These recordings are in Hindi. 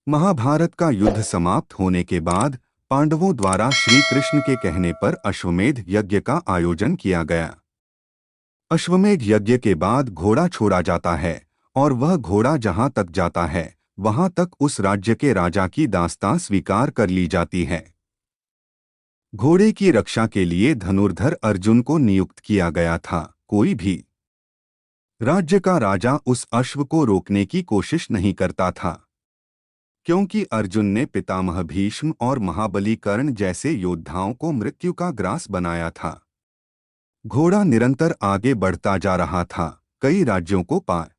महाभारत का युद्ध समाप्त होने के बाद पांडवों द्वारा श्री कृष्ण के कहने पर अश्वमेध यज्ञ का आयोजन किया गया। अश्वमेध यज्ञ के बाद घोड़ा छोड़ा जाता है और वह घोड़ा जहां तक जाता है वहां तक उस राज्य के राजा की दास्तां स्वीकार कर ली जाती है। घोड़े की रक्षा के लिए धनुर्धर अर्जुन को नियुक्त किया गया था। कोई भी राज्य का राजा उस अश्व को रोकने की कोशिश नहीं करता था, क्योंकि अर्जुन ने पितामह भीष्म और महाबली कर्ण जैसे योद्धाओं को मृत्यु का ग्रास बनाया था। घोड़ा निरंतर आगे बढ़ता जा रहा था। कई राज्यों को पार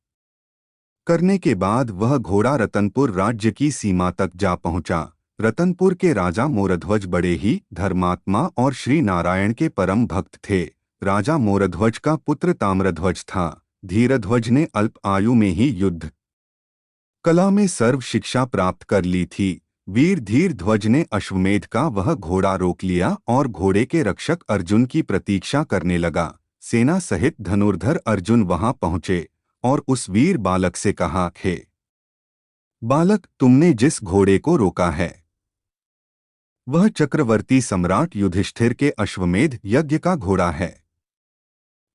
करने के बाद वह घोड़ा रतनपुर राज्य की सीमा तक जा पहुंचा। रतनपुर के राजा मोरध्वज बड़े ही धर्मात्मा और श्री नारायण के परम भक्त थे। राजा मोरध्वज का पुत्र ताम्रध्वज था। धीरध्वज ने अल्प आयु में ही युद्ध कला में सर्व शिक्षा प्राप्त कर ली थी। वीर धीर ध्वज ने अश्वमेध का वह घोड़ा रोक लिया और घोड़े के रक्षक अर्जुन की प्रतीक्षा करने लगा। सेना सहित धनुर्धर अर्जुन वहां पहुंचे और उस वीर बालक से कहा, हे बालक, तुमने जिस घोड़े को रोका है वह चक्रवर्ती सम्राट युधिष्ठिर के अश्वमेध यज्ञ का घोड़ा है,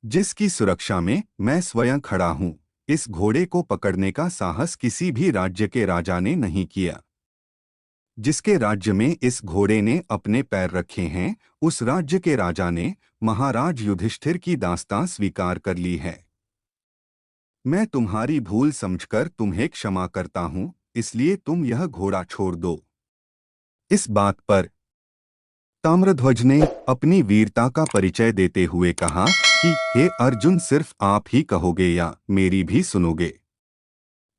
जिसकी सुरक्षा में मैं स्वयं खड़ा हूं। इस घोड़े को पकड़ने का साहस किसी भी राज्य के राजा ने नहीं किया। जिसके राज्य में इस घोड़े ने अपने पैर रखे हैं उस राज्य के राजा ने महाराज युधिष्ठिर की दास्तां स्वीकार कर ली है। मैं तुम्हारी भूल समझकर तुम्हें क्षमा करता हूं, इसलिए तुम यह घोड़ा छोड़ दो। इस बात पर ताम्रध्वज ने अपनी वीरता का परिचय देते हुए कहा कि हे अर्जुन, सिर्फ आप ही कहोगे या मेरी भी सुनोगे?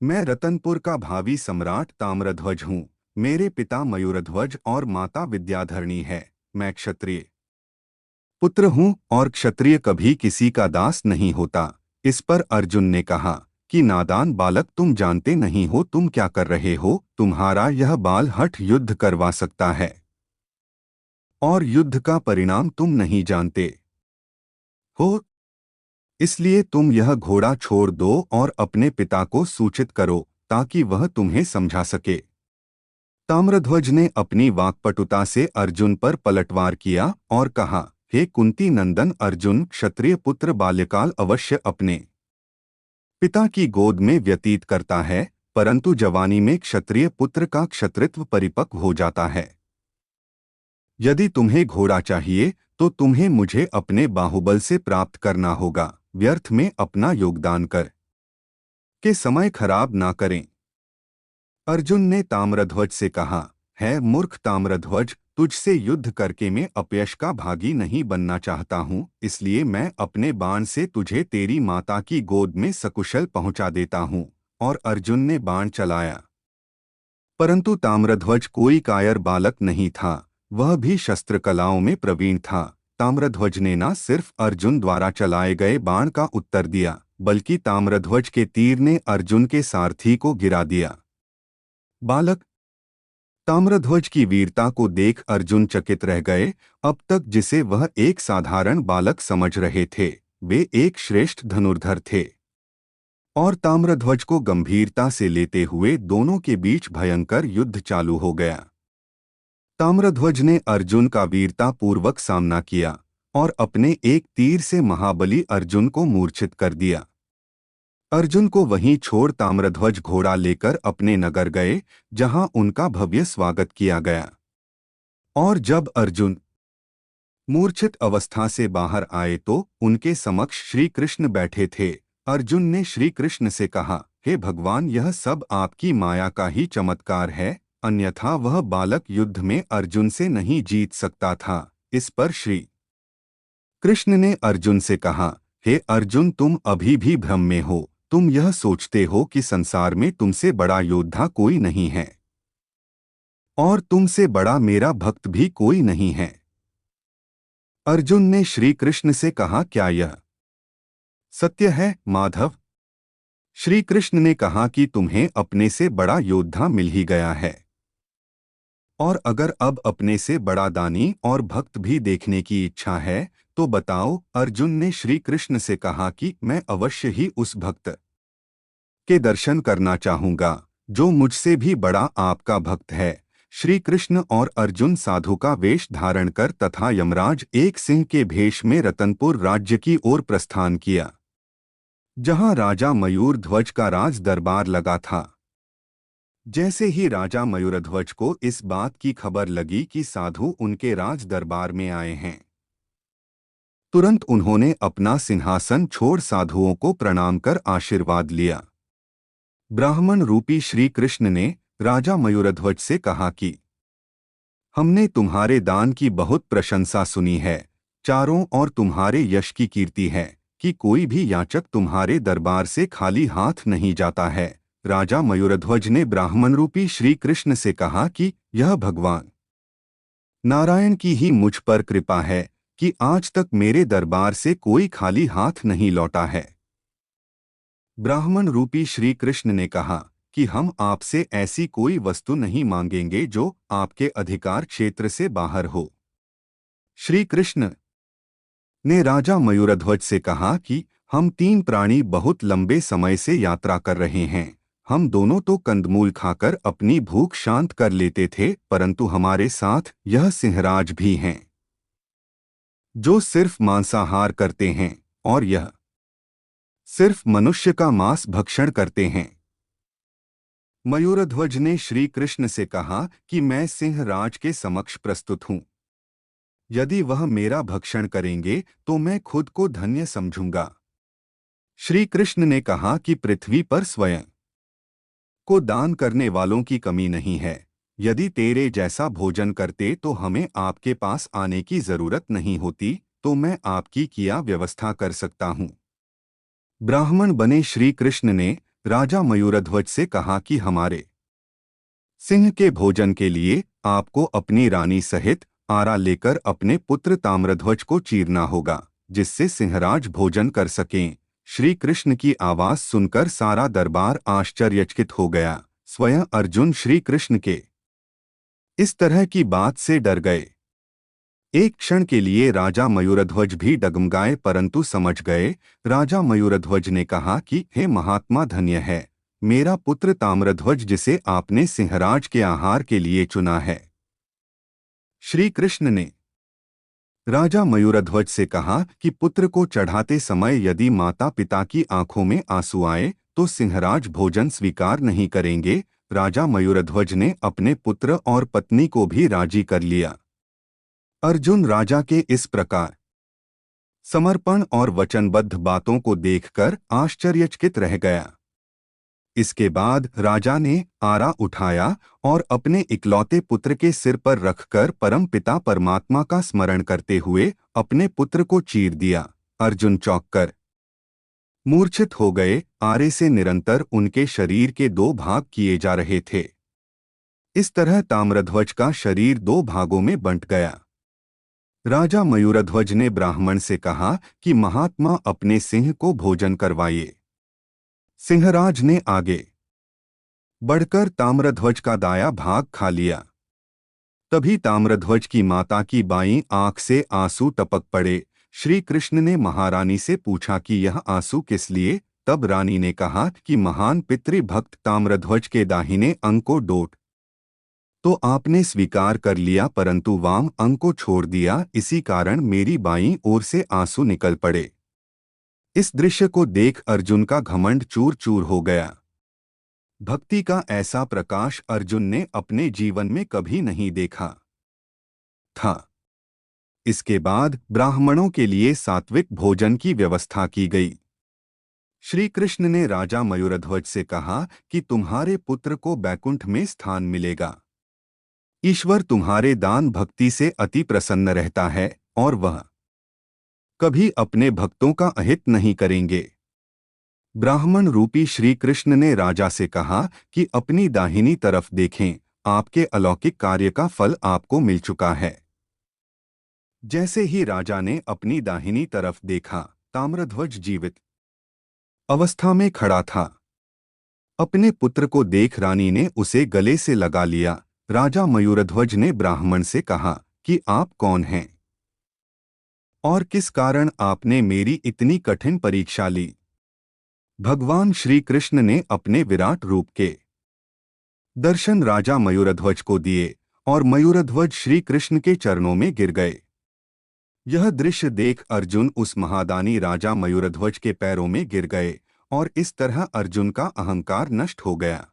मैं रतनपुर का भावी सम्राट ताम्रध्वज हूँ। मेरे पिता मयूरध्वज और माता विद्याधरणी है। मैं क्षत्रिय पुत्र हूँ और क्षत्रिय कभी किसी का दास नहीं होता। इस पर अर्जुन ने कहा कि नादान बालक, तुम जानते नहीं हो तुम क्या कर रहे हो। तुम्हारा यह बाल हठ युद्ध करवा सकता है और युद्ध का परिणाम तुम नहीं जानते हो, इसलिए तुम यह घोड़ा छोड़ दो और अपने पिता को सूचित करो ताकि वह तुम्हें समझा सके। ताम्रध्वज ने अपनी वाक्पटुता से अर्जुन पर पलटवार किया और कहा, हे कुंती नंदन अर्जुन, क्षत्रिय पुत्र बाल्यकाल अवश्य अपने पिता की गोद में व्यतीत करता है, परंतु जवानी में क्षत्रिय पुत्र का क्षत्रित्व परिपक्व हो जाता है। यदि तुम्हें घोड़ा चाहिए तो तुम्हें मुझे अपने बाहुबल से प्राप्त करना होगा। व्यर्थ में अपना योगदान कर के समय खराब ना करें। अर्जुन ने ताम्रध्वज से कहा, है मूर्ख ताम्रध्वज, तुझसे युद्ध करके मैं अपयश का भागी नहीं बनना चाहता हूँ, इसलिए मैं अपने बाण से तुझे तेरी माता की गोद में सकुशल पहुंचा देता हूँ। और अर्जुन ने बाण चलाया, परंतु ताम्रध्वज कोई कायर बालक नहीं था, वह भी शस्त्र कलाओं में प्रवीण था। ताम्रध्वज ने न सिर्फ अर्जुन द्वारा चलाए गए बाण का उत्तर दिया, बल्कि ताम्रध्वज के तीर ने अर्जुन के सारथी को गिरा दिया। बालक ताम्रध्वज की वीरता को देख अर्जुन चकित रह गए। अब तक जिसे वह एक साधारण बालक समझ रहे थे, वे एक श्रेष्ठ धनुर्धर थे। और ताम्रध्वज को गंभीरता से लेते हुए दोनों के बीच भयंकर युद्ध चालू हो गया। ताम्रध्वज ने अर्जुन का वीरता पूर्वक सामना किया और अपने एक तीर से महाबली अर्जुन को मूर्छित कर दिया। अर्जुन को वहीं छोड़ ताम्रध्वज घोड़ा लेकर अपने नगर गए, जहां उनका भव्य स्वागत किया गया। और जब अर्जुन मूर्छित अवस्था से बाहर आए तो उनके समक्ष श्री कृष्ण बैठे थे। अर्जुन ने श्री कृष्ण से कहा, हे भगवान, यह सब आपकी माया का ही चमत्कार है, अन्यथा वह बालक युद्ध में अर्जुन से नहीं जीत सकता था। इस पर श्री कृष्ण ने अर्जुन से कहा, हे अर्जुन, तुम अभी भी भ्रम में हो। तुम यह सोचते हो कि संसार में तुमसे बड़ा योद्धा कोई नहीं है और तुमसे बड़ा मेरा भक्त भी कोई नहीं है। अर्जुन ने श्री कृष्ण से कहा, क्या यह सत्य है माधव? श्री कृष्ण ने कहा कि तुम्हें अपने से बड़ा योद्धा मिल ही गया है, और अगर अब अपने से बड़ा दानी और भक्त भी देखने की इच्छा है तो बताओ। अर्जुन ने श्री कृष्ण से कहा कि मैं अवश्य ही उस भक्त के दर्शन करना चाहूंगा जो मुझसे भी बड़ा आपका भक्त है। श्री कृष्ण और अर्जुन साधु का वेश धारण कर तथा यमराज एक सिंह के भेष में रतनपुर राज्य की ओर प्रस्थान किया, जहां राजा मयूर ध्वज का राज दरबार लगा था। जैसे ही राजा मयूरध्वज को इस बात की खबर लगी कि साधु उनके राज दरबार में आए हैं, तुरंत उन्होंने अपना सिंहासन छोड़ साधुओं को प्रणाम कर आशीर्वाद लिया। ब्राह्मण रूपी श्री कृष्ण ने राजा मयूरध्वज से कहा कि हमने तुम्हारे दान की बहुत प्रशंसा सुनी है। चारों ओर तुम्हारे यश की कीर्ति है कि कोई भी याचक तुम्हारे दरबार से खाली हाथ नहीं जाता है। राजा मयूरध्वज ने ब्राह्मण रूपी श्री कृष्ण से कहा कि यह भगवान नारायण की ही मुझ पर कृपा है कि आज तक मेरे दरबार से कोई खाली हाथ नहीं लौटा है। ब्राह्मण रूपी श्री कृष्ण ने कहा कि हम आपसे ऐसी कोई वस्तु नहीं मांगेंगे जो आपके अधिकार क्षेत्र से बाहर हो। श्री कृष्ण ने राजा मयूरध्वज से कहा कि हम तीन प्राणी बहुत लंबे समय से यात्रा कर रहे हैं। हम दोनों तो कंदमूल खाकर अपनी भूख शांत कर लेते थे, परंतु हमारे साथ यह सिंहराज भी हैं जो सिर्फ मांसाहार करते हैं, और यह सिर्फ मनुष्य का मांस भक्षण करते हैं। मयूरध्वज ने श्री कृष्ण से कहा कि मैं सिंहराज के समक्ष प्रस्तुत हूँ। यदि वह मेरा भक्षण करेंगे तो मैं खुद को धन्य समझूंगा। श्री कृष्ण ने कहा कि पृथ्वी पर स्वयं को दान करने वालों की कमी नहीं है। यदि तेरे जैसा भोजन करते तो हमें आपके पास आने की जरूरत नहीं होती, तो मैं आपकी किया व्यवस्था कर सकता हूँ। ब्राह्मण बने श्री कृष्ण ने राजा मयूरध्वज से कहा कि हमारे सिंह के भोजन के लिए आपको अपनी रानी सहित आरा लेकर अपने पुत्र ताम्रध्वज को चीरना होगा, जिससे सिंहराज भोजन कर सकें। श्री कृष्ण की आवाज सुनकर सारा दरबार आश्चर्यचकित हो गया। स्वयं अर्जुन श्री कृष्ण के इस तरह की बात से डर गए। एक क्षण के लिए राजा मयूरध्वज भी डगमगाए, परंतु समझ गए। राजा मयूरध्वज ने कहा कि हे महात्मा, धन्य है मेरा पुत्र ताम्रध्वज जिसे आपने सिंहराज के आहार के लिए चुना है। श्री कृष्ण ने राजा मयूरध्वज से कहा कि पुत्र को चढ़ाते समय यदि माता पिता की आंखों में आंसू आए तो सिंहराज भोजन स्वीकार नहीं करेंगे। राजा मयूरध्वज ने अपने पुत्र और पत्नी को भी राजी कर लिया। अर्जुन राजा के इस प्रकार समर्पण और वचनबद्ध बातों को देखकर आश्चर्यचकित रह गया। इसके बाद राजा ने आरा उठाया और अपने इकलौते पुत्र के सिर पर रखकर परम पिता परमात्मा का स्मरण करते हुए अपने पुत्र को चीर दिया। अर्जुन चौंककर मूर्छित हो गए। आरे से निरंतर उनके शरीर के दो भाग किए जा रहे थे। इस तरह ताम्रध्वज का शरीर दो भागों में बंट गया। राजा मयूरध्वज ने ब्राह्मण से कहा कि महात्मा अपने सिंह को भोजन करवाइए। सिंहराज ने आगे बढ़कर ताम्रध्वज का दाया भाग खा लिया। तभी ताम्रध्वज की माता की बाईं आंख से आंसू टपक पड़े। श्री कृष्ण ने महारानी से पूछा कि यह आंसू किस लिए। तब रानी ने कहा कि महान पितृभक्त ताम्रध्वज के दाहिने अंग को डोट तो आपने स्वीकार कर लिया, परंतु वाम अंग को छोड़ दिया, इसी कारण मेरी बाईं ओर से आंसू निकल पड़े। इस दृश्य को देख अर्जुन का घमंड चूर चूर हो गया। भक्ति का ऐसा प्रकाश अर्जुन ने अपने जीवन में कभी नहीं देखा था। इसके बाद ब्राह्मणों के लिए सात्विक भोजन की व्यवस्था की गई। श्री कृष्ण ने राजा मयूरध्वज से कहा कि तुम्हारे पुत्र को बैकुंठ में स्थान मिलेगा। ईश्वर तुम्हारे दान भक्ति से अति प्रसन्न रहता है और वह कभी अपने भक्तों का अहित नहीं करेंगे। ब्राह्मण रूपी श्री कृष्ण ने राजा से कहा कि अपनी दाहिनी तरफ देखें, आपके अलौकिक कार्य का फल आपको मिल चुका है। जैसे ही राजा ने अपनी दाहिनी तरफ देखा, ताम्रध्वज जीवित अवस्था में खड़ा था। अपने पुत्र को देख रानी ने उसे गले से लगा लिया। राजा मयूरध्वज ने ब्राह्मण से कहा कि आप कौन हैं और किस कारण आपने मेरी इतनी कठिन परीक्षा ली। भगवान श्री कृष्ण ने अपने विराट रूप के दर्शन राजा मयूरध्वज को दिए और मयूरध्वज श्री कृष्ण के चरणों में गिर गए। यह दृश्य देख अर्जुन उस महादानी राजा मयूरध्वज के पैरों में गिर गए और इस तरह अर्जुन का अहंकार नष्ट हो गया।